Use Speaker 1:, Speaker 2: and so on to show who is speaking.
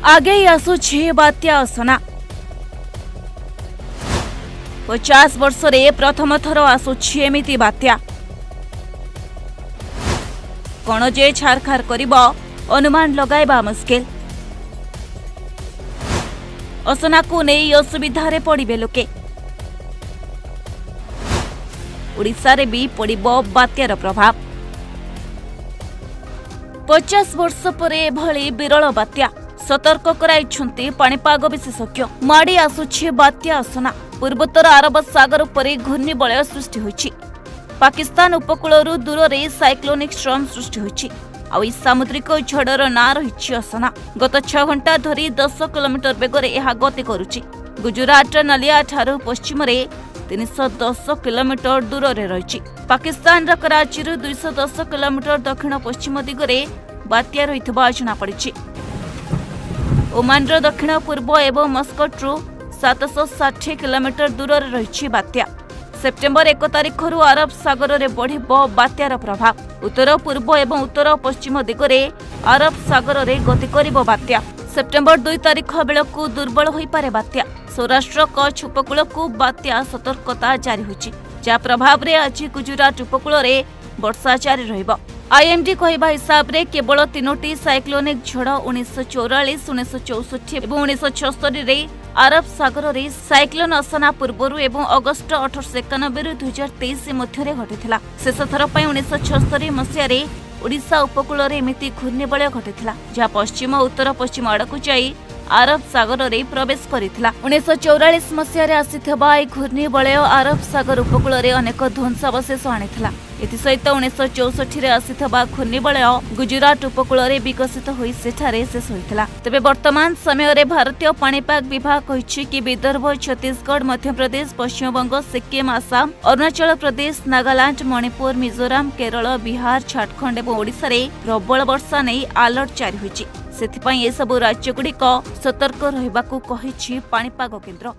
Speaker 1: आगे आसुछि बात्या असना 50 वर्ष रे प्रथम थर आसुछि एमिति बात्या कोन जे छारखार करिबो अनुमान लगाइबा मुश्किल। असना को नहीं असुविधारे पड़िबे लोके। ओडिशा रे भी पड़िबो बात्यार प्रभाव। 50 वर्ष परे भली विरल बात्या सतर्क कराइछन्ति पाणीपाग विशेषज्ञ। माड़ी आसुछि बात्या असना। पूर्वोत्तर अरब सागर उपरे घूर्णिबलय सृष्टि होइछि। पाकिस्तान उपकूलरू दूर रे साइक्लोनिक स्ट्रम सृष्टि होइछि। आ सामुद्रिक झड़र ना रही असना। गत 6 घंटा धरी 10 किलोमीटर बेगरे यह गति करुछि। गुजरात नलिया ठारू पश्चिम रे 310 किलोमीटर दूर रे रहिछि। पाकिस्तान कराची 210 किलोमीटर दक्षिण पश्चिम दिगरे बात्या रहितबा जणा पड़िछि। ओमान दक्षिण पूर्व एवं मस्कट 760 किलोमीटर दूर रे रहिछि बात्या। सेप्टेम्बर 1 तारिखरू अरब सागर रे बढ़िबो बात्यार प्रभाव। उत्तर पूर्व एवं उत्तर पश्चिम दिगरे अरब सागर रे गति करिबो बात्या। सेप्टेम्बर 2 तारिख बेलकू दुर्बल होई पारे बात्या। सौराष्ट्र कच्छ उपकूल को बात्या सतर्कता जारी होछि। जा प्रभाव रे आज गुजरात उपकूल रे वर्षा जारी रहिबो। आईएमडी कहवा हिसाब रे केवल 3टी साइक्लोनिक झड़ 1944, 1964 एवं 1976 रे अरब सागर रे साइक्लोन असना पूर्वरु एवं अगस्ट 1891 2023 मध्य घटिथिला। शेष थर पई 1976 मसिया रे ओडिशा उपकूल रे एमिति घूर्णिबलय घटिथिला जहा पश्चिम उत्तर पश्चिम आड़कू जाई अरब सागर रे प्रवेश करिथिला। 1944 मसिया रे आसीथबा ए घूर्णिबलय अरब सागर उपकूल रे अनेक ध्वंसावशेष आनिथिला। एथि सहित 1964 रे आसीथबा घूर्णिबलय गुजरात उपकूल रे विकसित होई सेठारे शेष होइथिला। तबे वर्तमान समय रे भारतीय पाणीपाग विभाग कहिछि कि विदर्भ, छत्तीसगढ़, मध्य प्रदेश, पश्चिम बंग, सिक्किम, आसाम, अरुणाचल प्रदेश, नागालैंड, मणिपुर, मिजोराम, केरल, बिहार, झारखंड एवं ओडिशा रे प्रबल वर्षा नै अलर्ट जारी होइछि। सेथिपई ए सब राज्यगुड़िक सतर्क रहिबाकू कहिछि पाणीपाग केन्द्र।